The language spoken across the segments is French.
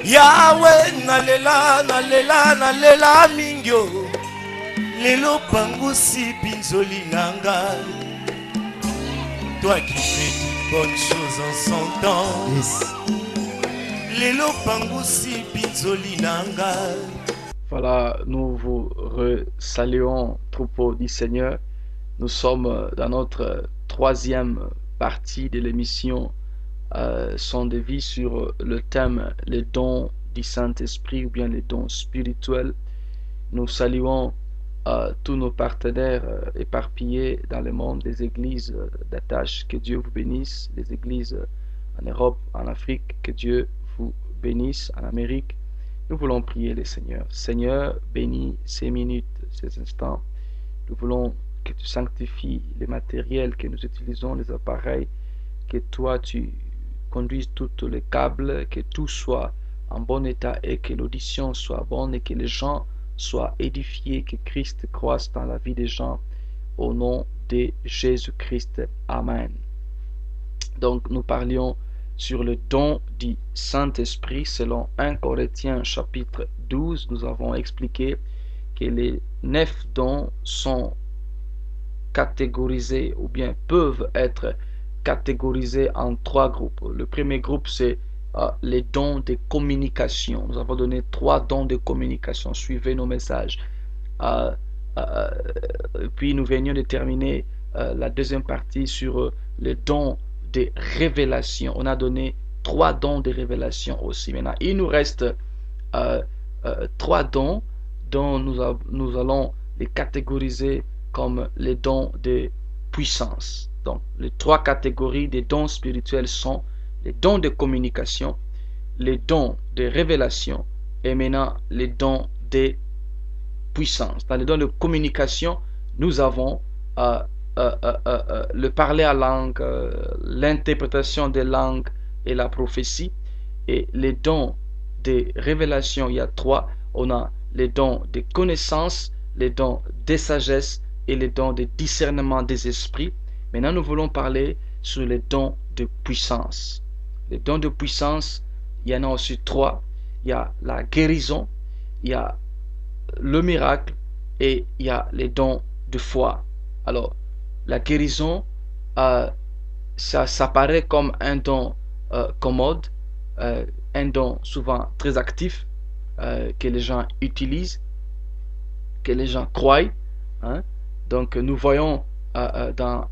Yahweh nalela nalela nalela mingyo lelo pangusi pinzoli nanga. Toi qui fais de bonnes choses en son temps. Yes. Lelo pangusi pinzoli nanga. Voilà, nous vous saluons, troupeau du Seigneur. Nous sommes dans notre troisième partie de l'émission Son de vie sur le thème les dons du Saint-Esprit ou bien les dons spirituels. Nous saluons tous nos partenaires éparpillés dans le monde, des églises d'attache. Que Dieu vous bénisse, les églises en Europe, en Afrique, que Dieu vous bénisse, en Amérique. Nous voulons prier le Seigneur. Seigneur, bénis ces minutes, ces instants. Nous voulons que tu sanctifies les matériels que nous utilisons, les appareils, que toi tu conduises tous les câbles, que tout soit en bon état et que l'audition soit bonne et que les gens soient édifiés, que Christ croisse dans la vie des gens au nom de Jésus-Christ. Amen. Donc nous parlions sur le don du Saint-Esprit selon 1 Corinthiens chapitre 12. Nous avons expliqué que les 9 dons sont catégorisés ou bien peuvent être catégorisés en 3 groupes. Le premier groupe, c'est les dons de communication. Nous avons donné 3 dons de communication. Suivez nos messages. Puis nous venions de terminer la deuxième partie sur les dons de révélation. On a donné 3 dons de révélation aussi. Maintenant, il nous reste 3 dons dont nous allons les catégoriser comme les dons de puissance. Donc, les 3 catégories des dons spirituels sont les dons de communication, les dons de révélation et maintenant les dons de puissance. Dans les dons de communication, nous avons le parler à langue, l'interprétation des langues et la prophétie. Et les dons de révélation, il y a 3. On a les dons de connaissance, les dons de sagesse et les dons de discernement des esprits. Maintenant, nous voulons parler sur les dons de puissance. Les dons de puissance, il y en a aussi 3. Il y a la guérison, il y a le miracle et il y a les dons de foi. Alors, la guérison, ça paraît comme un don commode, un don souvent très actif que les gens utilisent, que les gens croient. Hein? Donc, nous voyons dans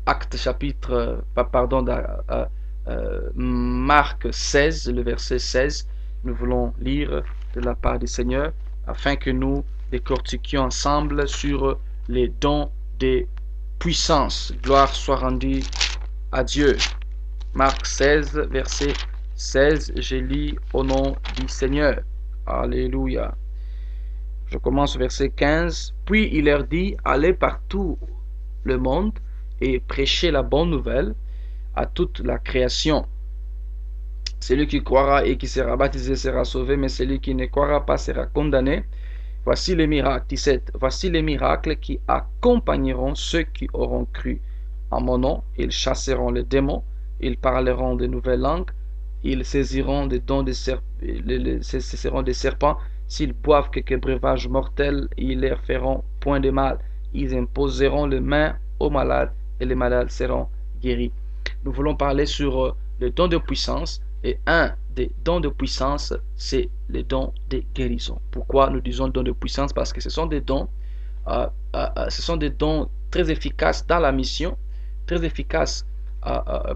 Actes chapitre, Marc 16, le verset 16, nous voulons lire de la part du Seigneur afin que nous décortiquions ensemble sur les dons de puissance. Gloire soit rendue à Dieu. Marc 16, verset 16, je lis au nom du Seigneur. Alléluia. Je commence au verset 15. Puis il leur dit, allez partout le monde et prêchez la bonne nouvelle à toute la création. Celui qui croira et qui sera baptisé sera sauvé, mais celui qui ne croira pas sera condamné. Voici les miracles, 17. Voici les miracles qui accompagneront ceux qui auront cru. En mon nom, ils chasseront les démons, ils parleront de nouvelles langues, ils saisiront des dons des serpents, s'ils boivent quelques breuvages mortels, ils leur feront point de mal. Ils imposeront les mains aux malades et les malades seront guéris. Nous voulons parler sur le don de puissance. Et un des dons de puissance, c'est les dons de guérison. Pourquoi nous disons dons de puissance? Parce que ce sont des dons très efficaces dans la mission, très efficaces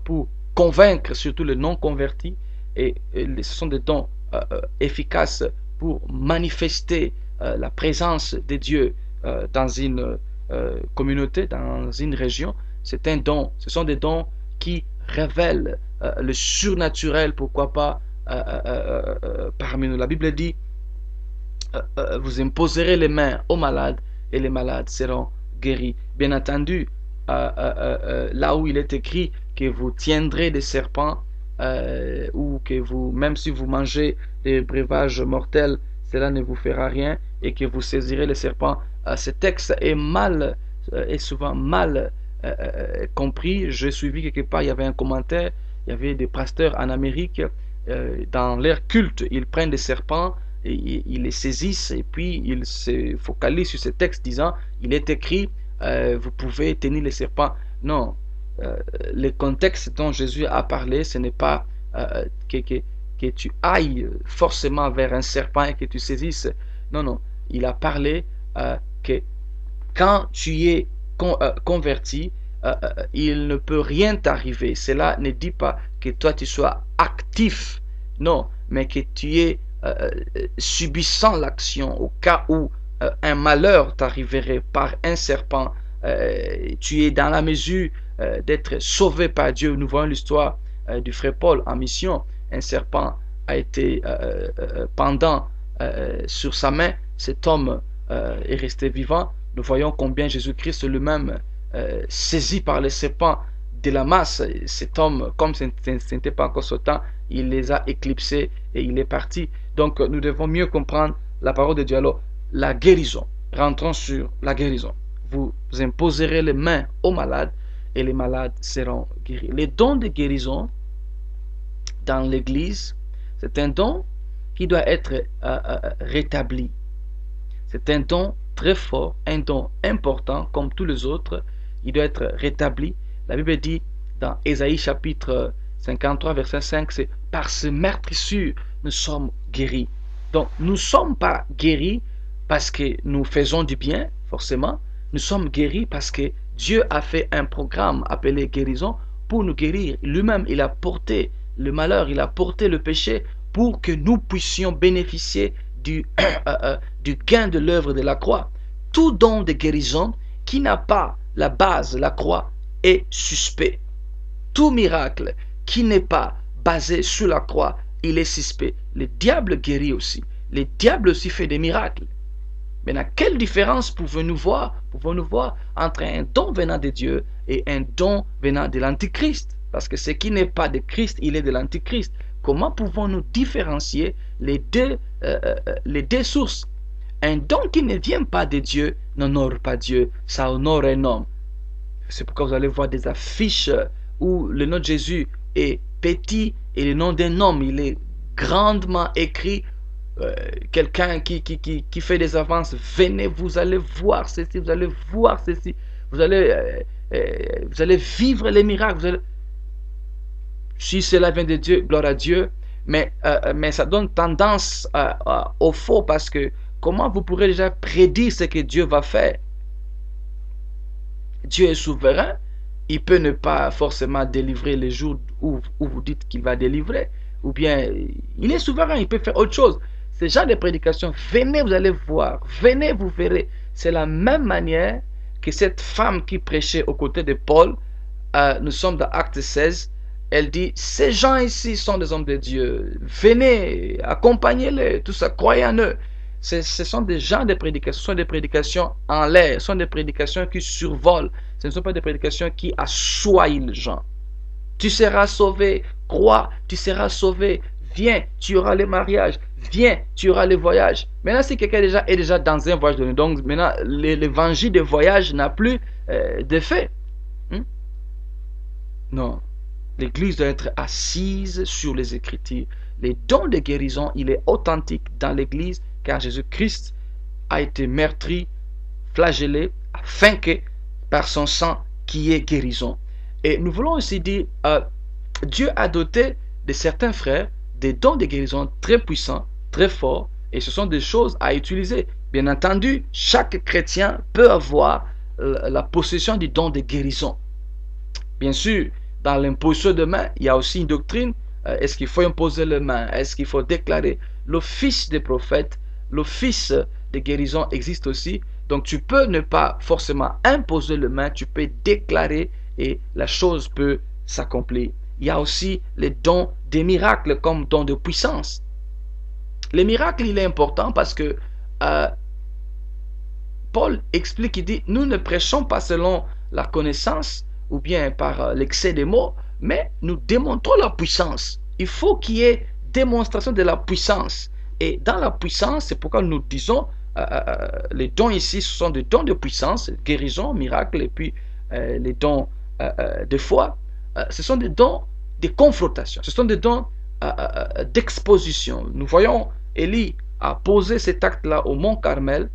pour convaincre surtout les non-convertis. Et ce sont des dons efficaces pour manifester la présence de Dieu dans une communauté, dans une région. C'est un don. Ce sont des dons qui révèlent le surnaturel, pourquoi pas parmi nous. La Bible dit vous imposerez les mains aux malades et les malades seront guéris. Bien entendu, là où il est écrit que vous tiendrez des serpents ou que vous, même si vous mangez des breuvages mortels, cela ne vous fera rien, et que vous saisirez les serpents, ce texte est souvent mal compris. J'ai suivi quelque part, il y avait un commentaire, il y avait des pasteurs en Amérique dans leur culte, ils prennent des serpents, et ils les saisissent et puis ils se focalisent sur ce texte disant, il est écrit, vous pouvez tenir les serpents. Non, le contexte dont Jésus a parlé, ce n'est pas que tu ailles forcément vers un serpent et que tu saisisses. Non, non, il a parlé que quand tu es converti, il ne peut rien t'arriver. Cela ne dit pas que toi tu sois actif, non, mais que tu es subissant l'action au cas où un malheur t'arriverait par un serpent. Tu es dans la mesure d'être sauvé par Dieu. Nous voyons l'histoire du frère Paul en mission. Un serpent a été pendant sur sa main. Cet homme est resté vivant. Nous voyons combien Jésus-Christ lui-même, saisi par les serpents de la masse, cet homme, comme ce n'était pas encore ce temps, il les a éclipsés et il est parti. Donc nous devons mieux comprendre la parole de Dieu. Alors, la guérison. Rentrons sur la guérison. Vous imposerez les mains aux malades et les malades seront guéris. Les dons de guérison dans l'Église, c'est un don qui doit être rétabli. C'est un don très fort, un don important comme tous les autres. Il doit être rétabli. La Bible dit dans Ésaïe chapitre 53 verset 5, c'est par ce meurtrissure nous sommes guéris. Donc nous ne sommes pas guéris parce que nous faisons du bien, forcément. Nous sommes guéris parce que Dieu a fait un programme appelé guérison pour nous guérir. Lui-même, il a porté le malheur, il a porté le péché pour que nous puissions bénéficier du gain de l'œuvre de la croix. Tout don de guérison qui n'a pas la base, la croix, est suspect. Tout miracle qui n'est pas basé sur la croix, il est suspect. Le diable guérit aussi. Le diable aussi fait des miracles. Maintenant, quelle différence pouvons-nous voir entre un don venant de Dieu et un don venant de l'Antichrist? Parce que ce qui n'est pas de Christ, il est de l'Antichrist. Comment pouvons-nous différencier les deux sources? Un don qui ne vient pas de Dieu n'honore pas Dieu, ça honore un homme. C'est pourquoi vous allez voir des affiches où le nom de Jésus est petit et le nom d'un homme, il est grandement écrit. Quelqu'un qui fait des avances, venez, vous allez voir ceci, vous allez voir ceci, vous allez vivre les miracles. Si cela vient de Dieu, gloire à Dieu, mais ça donne tendance au faux, parce que comment vous pourrez déjà prédire ce que Dieu va faire? Dieu est souverain, il peut ne pas forcément délivrer les jours où vous dites qu'il va délivrer, ou bien il est souverain, il peut faire autre chose. Ce genre de prédication, venez, vous allez voir, venez, vous verrez. C'est la même manière que cette femme qui prêchait aux côtés de Paul. Nous sommes dans Acte 16. Elle dit, ces gens ici sont des hommes de Dieu. Venez, accompagnez-les, tout ça, croyez en eux. Ce sont des gens de prédication, ce sont des prédications en l'air, ce sont des prédications qui survolent. Ce ne sont pas des prédications qui assoient les gens. Tu seras sauvé, crois, tu seras sauvé. Viens, tu auras les mariages. Viens, tu auras les voyages. Maintenant, si quelqu'un est déjà dans un voyage, donc maintenant, l'évangile de voyage n'a plus d'effet. Non. L'Église doit être assise sur les Écritures. Les dons de guérison, il est authentique dans l'Église, car Jésus-Christ a été meurtri, flagellé, afin que par son sang qui est guérison. Et nous voulons aussi dire, Dieu a doté de certains frères des dons de guérison très puissants, très forts, et ce sont des choses à utiliser. Bien entendu, chaque chrétien peut avoir la possession du don de guérison. Bien sûr, dans l'imposition de main, il y a aussi une doctrine. Est-ce qu'il faut imposer les mains? Est-ce qu'il faut déclarer? L'office des prophètes, l'office de guérison existe aussi. Donc tu peux ne pas forcément imposer les mains, tu peux déclarer et la chose peut s'accomplir. Il y a aussi les dons des miracles comme dons de puissance. Les miracles, il est important parce que Paul explique, il dit, nous ne prêchons pas selon la connaissance ou bien par l'excès des mots, mais nous démontrons la puissance. Il faut qu'il y ait démonstration de la puissance. Et dans la puissance, c'est pourquoi nous disons, les dons ici, ce sont des dons de puissance, guérison, miracle, et puis les dons de foi. Ce sont des dons de confrontation. Ce sont des dons d'exposition. Nous voyons Élie a posé cet acte-là au mont Carmel.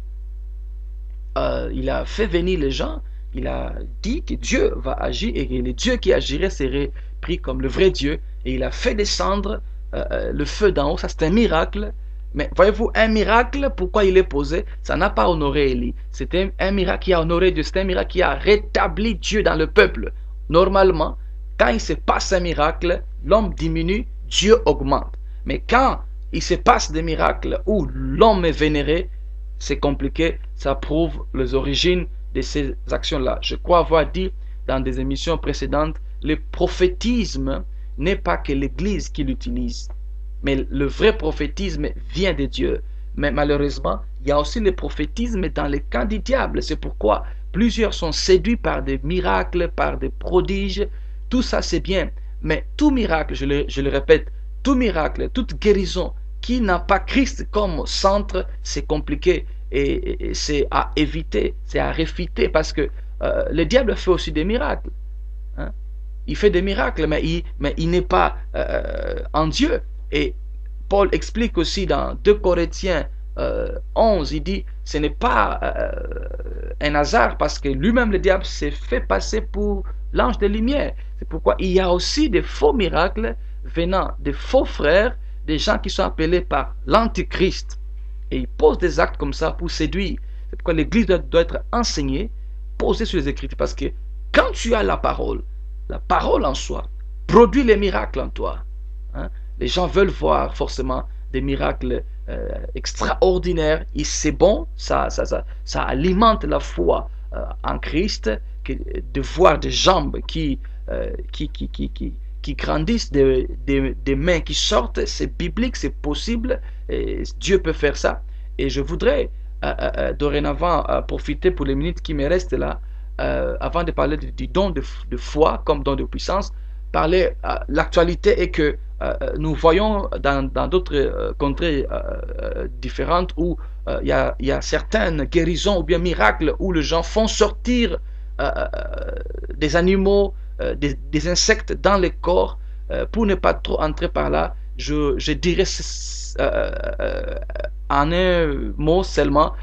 Il a fait venir les gens. Il a dit que Dieu va agir et que le Dieu qui agirait serait pris comme le vrai Dieu. Et il a fait descendre le feu d'en haut. Ça, c'est un miracle. Mais voyez-vous, un miracle, pourquoi il est posé? Ça n'a pas honoré Élie. C'était un miracle qui a honoré Dieu. C'est un miracle qui a rétabli Dieu dans le peuple. Normalement, quand il se passe un miracle, l'homme diminue, Dieu augmente. Mais quand il se passe des miracles où l'homme est vénéré, c'est compliqué. Ça prouve les origines de ces actions-là. Je crois avoir dit dans des émissions précédentes, le prophétisme n'est pas que l'Église qui l'utilise, mais le vrai prophétisme vient de Dieu. Mais malheureusement, il y a aussi le prophétisme dans le camp du diable. C'est pourquoi plusieurs sont séduits par des miracles, par des prodiges. Tout ça, c'est bien. Mais tout miracle, je le répète, tout miracle, toute guérison qui n'a pas Christ comme centre, c'est compliqué. Et c'est à éviter, c'est à réfuter, parce que le diable fait aussi des miracles. Hein? Il fait des miracles, mais il n'est pas en Dieu. Et Paul explique aussi dans 2 Corinthiens 11, il dit, ce n'est pas un hasard, parce que lui-même, le diable, s'est fait passer pour l'ange de lumière. C'est pourquoi il y a aussi des faux miracles venant des faux frères, des gens qui sont appelés par l'antichrist. Et ils posent des actes comme ça pour séduire. C'est pourquoi l'Église doit être enseignée, posée sur les Écritures. Parce que quand tu as la parole en soi, produit les miracles en toi. Hein? Les gens veulent voir forcément des miracles extraordinaires. Et c'est bon, ça alimente la foi en Christ, de voir des jambes qui grandissent, des mains qui sortent. C'est biblique, c'est possible. Et Dieu peut faire ça. Et je voudrais dorénavant profiter pour les minutes qui me restent là, avant de parler du don de foi comme don de puissance, parler. L'actualité est que nous voyons dans d'autres contrées différentes où il y a certaines guérisons ou bien miracles où les gens font sortir des animaux, des insectes dans le corps. Pour ne pas trop entrer par là, je dirais en un mot seulement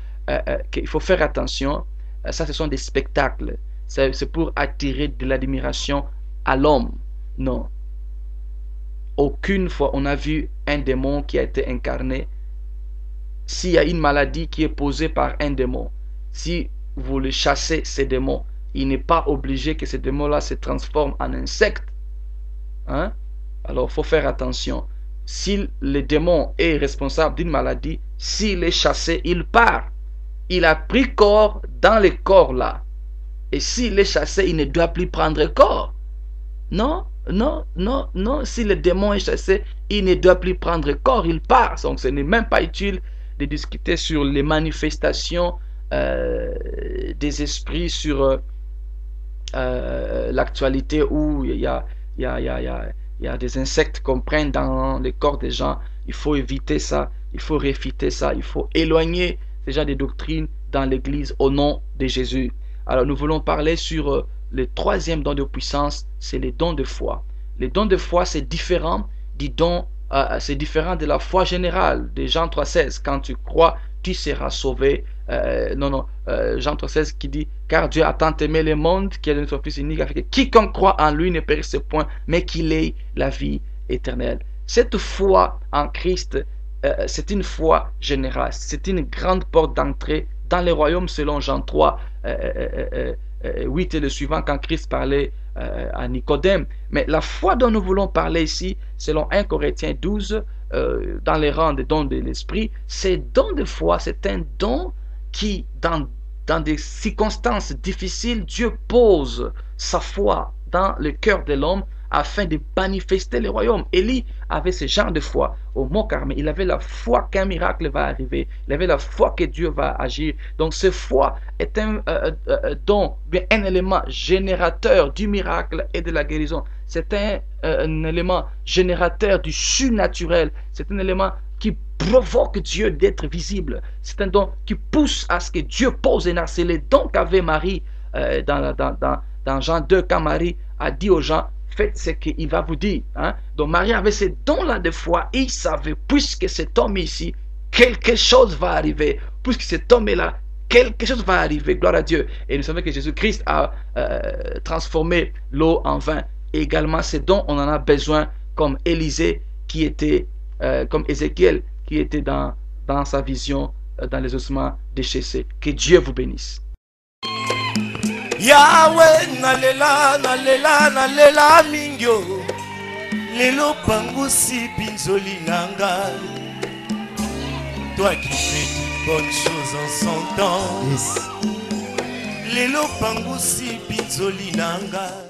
qu'il faut faire attention. Ça, ce sont des spectacles. C'est pour attirer de l'admiration à l'homme. Non. Aucune fois on a vu un démon qui a été incarné. S'il y a une maladie qui est posée par un démon, si vous le chassez, ces démons, il n'est pas obligé que ces démons-là se transforment en insectes. Hein? Alors, il faut faire attention. Si le démon est responsable d'une maladie, s'il est chassé, il part. Il a pris corps dans le corps là. Et s'il est chassé, il ne doit plus prendre corps. Non. Si le démon est chassé, il ne doit plus prendre corps, il part. Donc, ce n'est même pas utile de discuter sur les manifestations des esprits, sur l'actualité où il y a des insectes qu'on prenne dans les corps des gens. Il faut éviter ça, il faut réfuter ça, il faut éloigner ces genres de doctrines dans l'Église au nom de Jésus. Alors nous voulons parler sur le troisième don de puissance, c'est les dons de foi. Les dons de foi, c'est différent du don, c'est différent de la foi générale de Jean 3,16. Quand tu crois, tu seras sauvé. Jean 3,16 qui dit, car Dieu a tant aimé le monde qu'il a donné son Fils unique, afin que quiconque croit en lui ne périsse point, mais qu'il ait la vie éternelle. Cette foi en Christ, c'est une foi générale, c'est une grande porte d'entrée dans le royaume selon Jean 3, 8 et le suivant, quand Christ parlait à Nicodème. Mais la foi dont nous voulons parler ici, selon 1 Corinthiens 12, dans les rangs des dons de l'esprit, ces dons de foi, c'est un don qui, dans des circonstances difficiles, Dieu pose sa foi dans le cœur de l'homme afin de manifester le royaume. Élie avait ce genre de foi au mont Carmel. Il avait la foi qu'un miracle va arriver. Il avait la foi que Dieu va agir. Donc cette foi est un don, bien un élément générateur du miracle et de la guérison. C'est un élément générateur du surnaturel. C'est un élément qui provoque Dieu d'être visible. C'est un don qui pousse à ce que Dieu pose un acte. C'est le don qu'avait Marie dans Jean 2, quand Marie a dit aux gens, fait, c'est qu'il va vous dire. Hein? Donc Marie avait ce don-là de foi et il savait, puisque cet homme ici, quelque chose va arriver. Puisque cet homme est là, quelque chose va arriver. Gloire à Dieu. Et nous savons que Jésus-Christ a transformé l'eau en vin. Et également, ce dont on en a besoin, comme Élisée qui était, comme Ézéchiel qui était dans sa vision, dans les ossements déchaissés. Que Dieu vous bénisse. Yahweh nalela nalela nalela mingyo lelo pangusi pinzoli nanga. Toi qui fais de bonnes choses en son temps. Lelo pangusi pinzoli nanga.